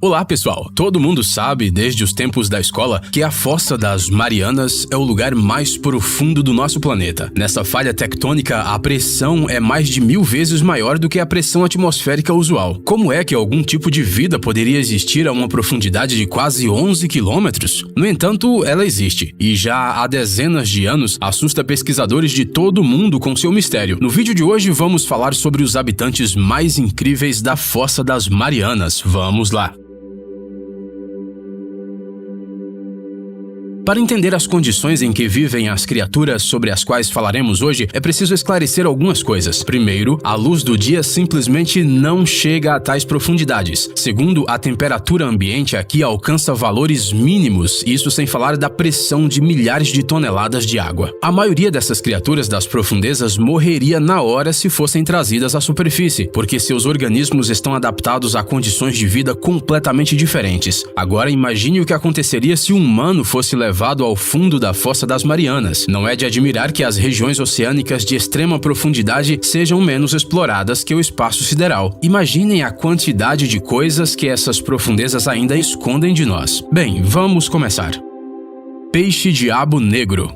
Olá pessoal, todo mundo sabe desde os tempos da escola que a Fossa das Marianas é o lugar mais profundo do nosso planeta. Nessa falha tectônica, a pressão é mais de 1000 vezes maior do que a pressão atmosférica usual. Como é que algum tipo de vida poderia existir a uma profundidade de quase 11 quilômetros? No entanto, ela existe, e já há dezenas de anos assusta pesquisadores de todo o mundo com seu mistério. No vídeo de hoje vamos falar sobre os habitantes mais incríveis da Fossa das Marianas. Vamos lá! Para entender as condições em que vivem as criaturas sobre as quais falaremos hoje, é preciso esclarecer algumas coisas. Primeiro, a luz do dia simplesmente não chega a tais profundidades. Segundo, a temperatura ambiente aqui alcança valores mínimos, isso sem falar da pressão de milhares de toneladas de água. A maioria dessas criaturas das profundezas morreria na hora se fossem trazidas à superfície, porque seus organismos estão adaptados a condições de vida completamente diferentes. Agora imagine o que aconteceria se um humano fosse levado ao fundo da Fossa das Marianas. Não é de admirar que as regiões oceânicas de extrema profundidade sejam menos exploradas que o espaço sideral. Imaginem a quantidade de coisas que essas profundezas ainda escondem de nós. Bem, vamos começar. Peixe-diabo negro.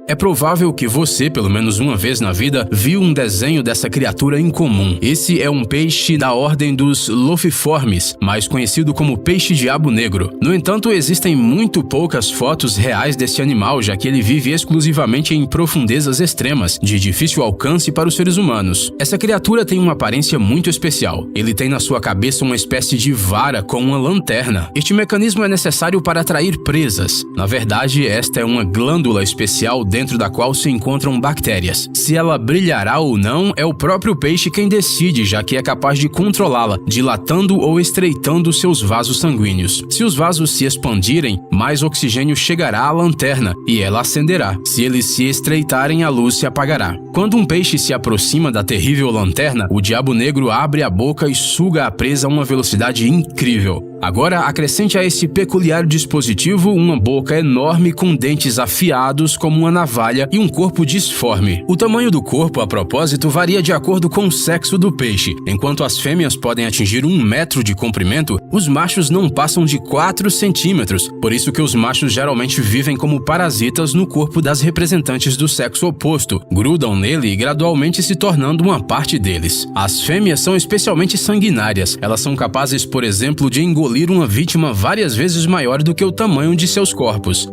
É provável que você, pelo menos uma vez na vida, viu um desenho dessa criatura incomum. Esse é um peixe da ordem dos Lophiiformes, mais conhecido como peixe-diabo negro. No entanto, existem muito poucas fotos reais desse animal, já que ele vive exclusivamente em profundezas extremas, de difícil alcance para os seres humanos. Essa criatura tem uma aparência muito especial. Ele tem na sua cabeça uma espécie de vara com uma lanterna. Este mecanismo é necessário para atrair presas. Na verdade, esta é uma glândula especial dentro da qual se encontram bactérias. Se ela brilhará ou não, é o próprio peixe quem decide, já que é capaz de controlá-la, dilatando ou estreitando seus vasos sanguíneos. Se os vasos se expandirem, mais oxigênio chegará à lanterna e ela acenderá. Se eles se estreitarem, a luz se apagará. Quando um peixe se aproxima da terrível lanterna, o diabo negro abre a boca e suga a presa a uma velocidade incrível. Agora, acrescente a esse peculiar dispositivo uma boca enorme com dentes afiados como uma navalha e um corpo disforme. O tamanho do corpo, a propósito, varia de acordo com o sexo do peixe. Enquanto as fêmeas podem atingir 1 metro de comprimento, os machos não passam de 4 centímetros. Por isso que os machos geralmente vivem como parasitas no corpo das representantes do sexo oposto, grudam nele e gradualmente se tornando uma parte deles. As fêmeas são especialmente sanguinárias. Elas são capazes, por exemplo, de engolir uma vítima várias vezes maior do que o tamanho de seus corpos.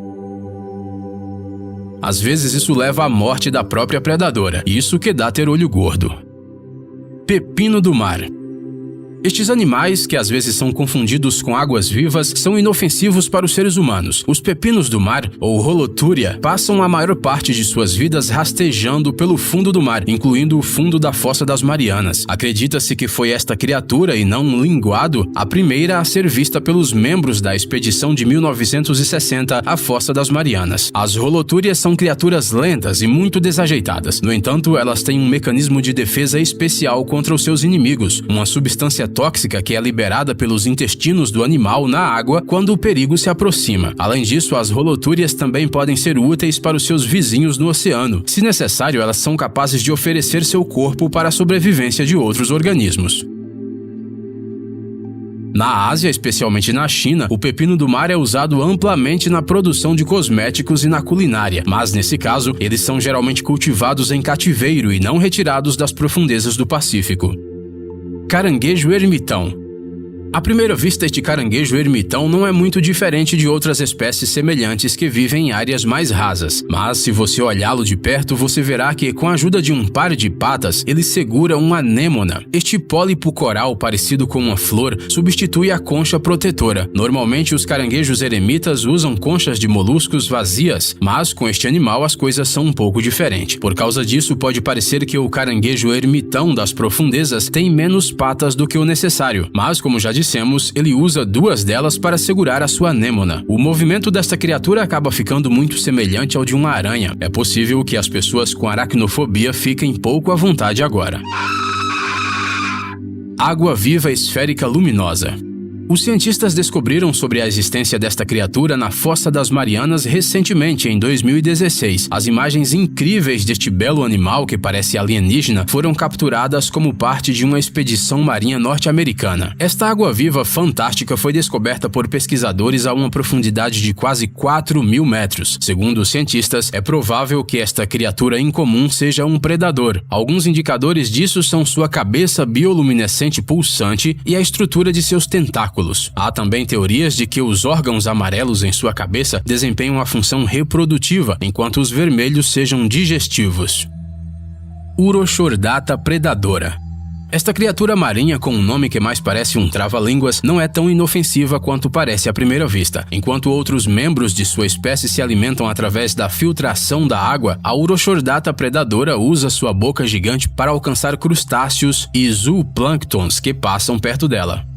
Às vezes isso leva à morte da própria predadora. Isso que dá ter olho gordo. Pepino do mar. Estes animais, que às vezes são confundidos com águas-vivas, são inofensivos para os seres humanos. Os pepinos do mar, ou Holothuria, passam a maior parte de suas vidas rastejando pelo fundo do mar, incluindo o fundo da Fossa das Marianas. Acredita-se que foi esta criatura, e não um linguado, a primeira a ser vista pelos membros da expedição de 1960 à Fossa das Marianas. As Holothurias são criaturas lentas e muito desajeitadas. No entanto, elas têm um mecanismo de defesa especial contra os seus inimigos, uma substância tóxica que é liberada pelos intestinos do animal na água quando o perigo se aproxima. Além disso, as Holothurias também podem ser úteis para os seus vizinhos no oceano. Se necessário, elas são capazes de oferecer seu corpo para a sobrevivência de outros organismos. Na Ásia, especialmente na China, o pepino do mar é usado amplamente na produção de cosméticos e na culinária, mas nesse caso, eles são geralmente cultivados em cativeiro e não retirados das profundezas do Pacífico. Caranguejo ermitão. À primeira vista, este caranguejo ermitão não é muito diferente de outras espécies semelhantes que vivem em áreas mais rasas. Mas, se você olhá-lo de perto, você verá que, com a ajuda de um par de patas, ele segura uma anêmona. Este pólipo coral, parecido com uma flor, substitui a concha protetora. Normalmente, os caranguejos eremitas usam conchas de moluscos vazias, mas com este animal as coisas são um pouco diferentes. Por causa disso, pode parecer que o caranguejo ermitão das profundezas tem menos patas do que o necessário, mas, como já dissemos, ele usa 2 delas para segurar a sua anêmona. O movimento desta criatura acaba ficando muito semelhante ao de uma aranha. É possível que as pessoas com aracnofobia fiquem pouco à vontade agora. Água-viva esférica luminosa. Os cientistas descobriram sobre a existência desta criatura na Fossa das Marianas recentemente, em 2016. As imagens incríveis deste belo animal que parece alienígena foram capturadas como parte de uma expedição marinha norte-americana. Esta água-viva fantástica foi descoberta por pesquisadores a uma profundidade de quase 4.000 metros. Segundo os cientistas, é provável que esta criatura incomum seja um predador. Alguns indicadores disso são sua cabeça bioluminescente pulsante e a estrutura de seus tentáculos. Há também teorias de que os órgãos amarelos em sua cabeça desempenham a função reprodutiva, enquanto os vermelhos sejam digestivos. Urochordata predadora. Esta criatura marinha com um nome que mais parece um trava-línguas não é tão inofensiva quanto parece à primeira vista. Enquanto outros membros de sua espécie se alimentam através da filtração da água, a Urochordata predadora usa sua boca gigante para alcançar crustáceos e zooplânctons que passam perto dela.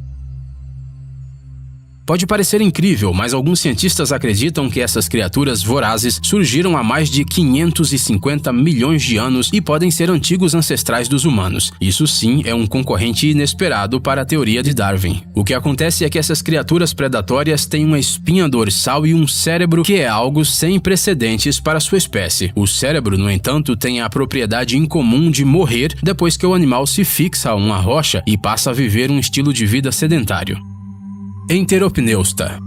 Pode parecer incrível, mas alguns cientistas acreditam que essas criaturas vorazes surgiram há mais de 550 milhões de anos e podem ser antigos ancestrais dos humanos. Isso sim é um concorrente inesperado para a teoria de Darwin. O que acontece é que essas criaturas predatórias têm uma espinha dorsal e um cérebro que é algo sem precedentes para sua espécie. O cérebro, no entanto, tem a propriedade incomum de morrer depois que o animal se fixa a uma rocha e passa a viver um estilo de vida sedentário. Enteropneusta.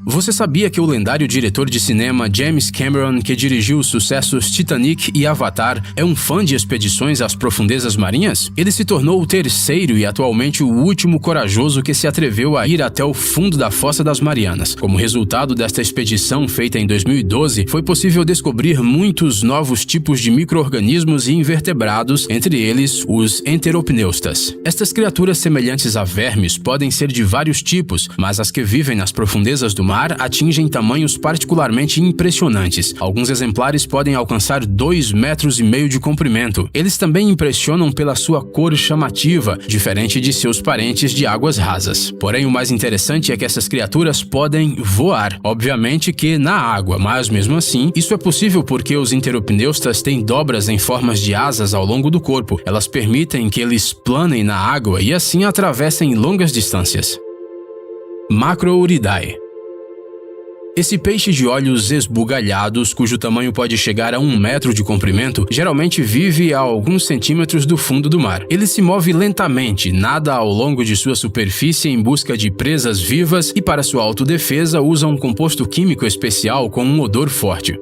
Você sabia que o lendário diretor de cinema James Cameron, que dirigiu os sucessos Titanic e Avatar, é um fã de expedições às profundezas marinhas? Ele se tornou o terceiro e atualmente o último corajoso que se atreveu a ir até o fundo da Fossa das Marianas. Como resultado desta expedição feita em 2012, foi possível descobrir muitos novos tipos de micro-organismos e invertebrados, entre eles os enteropneustas. Estas criaturas semelhantes a vermes podem ser de vários tipos, mas as que vivem nas profundezas do mar atingem tamanhos particularmente impressionantes. Alguns exemplares podem alcançar 2,5 metros de comprimento. Eles também impressionam pela sua cor chamativa, diferente de seus parentes de águas rasas. Porém, o mais interessante é que essas criaturas podem voar. Obviamente que na água, mas mesmo assim, isso é possível porque os enteropneustas têm dobras em formas de asas ao longo do corpo. Elas permitem que eles planem na água e assim atravessem longas distâncias. Macrouridae. Esse peixe de olhos esbugalhados, cujo tamanho pode chegar a 1 metro de comprimento, geralmente vive a alguns centímetros do fundo do mar. Ele se move lentamente, nada ao longo de sua superfície em busca de presas vivas e, para sua autodefesa, usa um composto químico especial com um odor forte.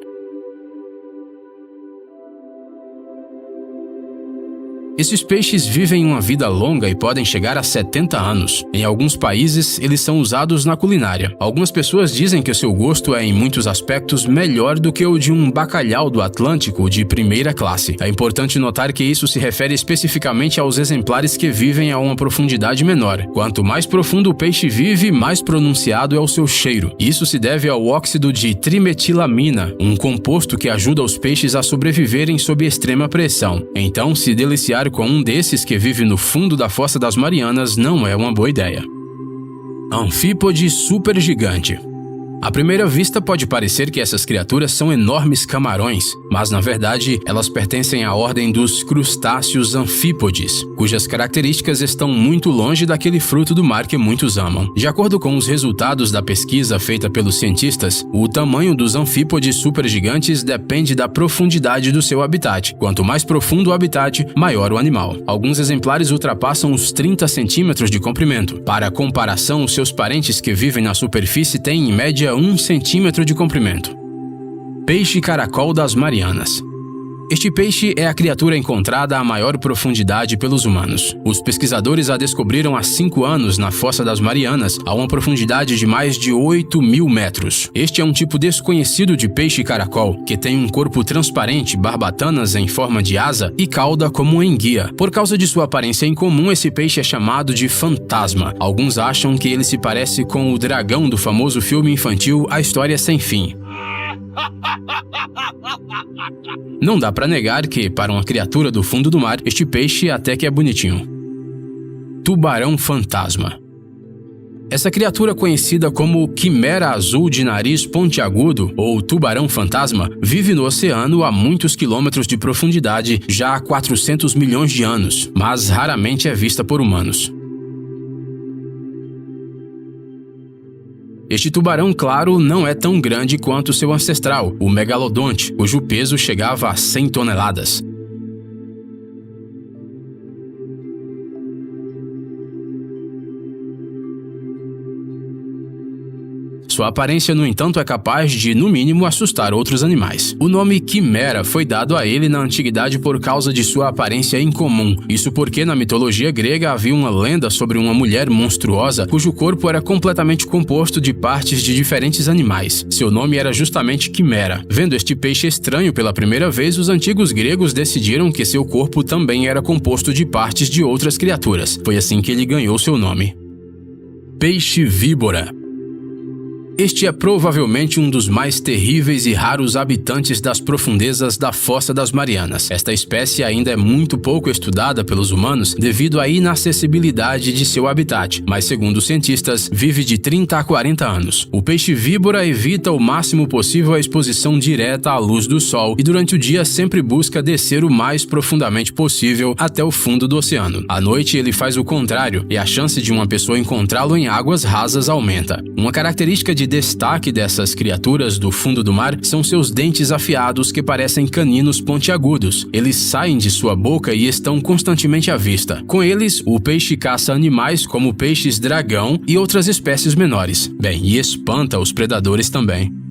Esses peixes vivem uma vida longa e podem chegar a 70 anos. Em alguns países, eles são usados na culinária. Algumas pessoas dizem que o seu gosto é, em muitos aspectos, melhor do que o de um bacalhau do Atlântico de primeira classe. É importante notar que isso se refere especificamente aos exemplares que vivem a uma profundidade menor. Quanto mais profundo o peixe vive, mais pronunciado é o seu cheiro. Isso se deve ao óxido de trimetilamina, um composto que ajuda os peixes a sobreviverem sob extrema pressão. Então, se deliciar com um desses que vive no fundo da Fossa das Marianas não é uma boa ideia. Anfípode supergigante. À primeira vista pode parecer que essas criaturas são enormes camarões, mas na verdade elas pertencem à ordem dos crustáceos anfípodes, cujas características estão muito longe daquele fruto do mar que muitos amam. De acordo com os resultados da pesquisa feita pelos cientistas, o tamanho dos anfípodes supergigantes depende da profundidade do seu habitat. Quanto mais profundo o habitat, maior o animal. Alguns exemplares ultrapassam os 30 centímetros de comprimento. Para comparação, os seus parentes que vivem na superfície têm em média 1 centímetro de comprimento. Peixe-caracol das Marianas. Este peixe é a criatura encontrada a maior profundidade pelos humanos. Os pesquisadores a descobriram há 5 anos na Fossa das Marianas, a uma profundidade de mais de 8.000 metros. Este é um tipo desconhecido de peixe-caracol, que tem um corpo transparente, barbatanas em forma de asa e cauda como uma enguia. Por causa de sua aparência incomum, esse peixe é chamado de fantasma. Alguns acham que ele se parece com o dragão do famoso filme infantil A História Sem Fim. Não dá pra negar que, para uma criatura do fundo do mar, este peixe até que é bonitinho. Tubarão fantasma. Essa criatura conhecida como quimera azul de nariz pontiagudo ou tubarão fantasma vive no oceano a muitos quilômetros de profundidade já há 400 milhões de anos, mas raramente é vista por humanos. Este tubarão, claro, não é tão grande quanto seu ancestral, o megalodonte, cujo peso chegava a 100 toneladas. Sua aparência, no entanto, é capaz de, no mínimo, assustar outros animais. O nome quimera foi dado a ele na antiguidade por causa de sua aparência incomum. Isso porque, na mitologia grega, havia uma lenda sobre uma mulher monstruosa cujo corpo era completamente composto de partes de diferentes animais. Seu nome era justamente quimera. Vendo este peixe estranho pela primeira vez, os antigos gregos decidiram que seu corpo também era composto de partes de outras criaturas. Foi assim que ele ganhou seu nome. Peixe-víbora. Este é provavelmente um dos mais terríveis e raros habitantes das profundezas da Fossa das Marianas. Esta espécie ainda é muito pouco estudada pelos humanos devido à inacessibilidade de seu habitat, mas segundo os cientistas, vive de 30 a 40 anos. O peixe-víbora evita o máximo possível a exposição direta à luz do sol e durante o dia sempre busca descer o mais profundamente possível até o fundo do oceano. À noite ele faz o contrário e a chance de uma pessoa encontrá-lo em águas rasas aumenta. Uma característica de destaque dessas criaturas do fundo do mar são seus dentes afiados que parecem caninos pontiagudos. Eles saem de sua boca e estão constantemente à vista. Com eles, o peixe caça animais como peixes-dragão e outras espécies menores. Bem, e espanta os predadores também.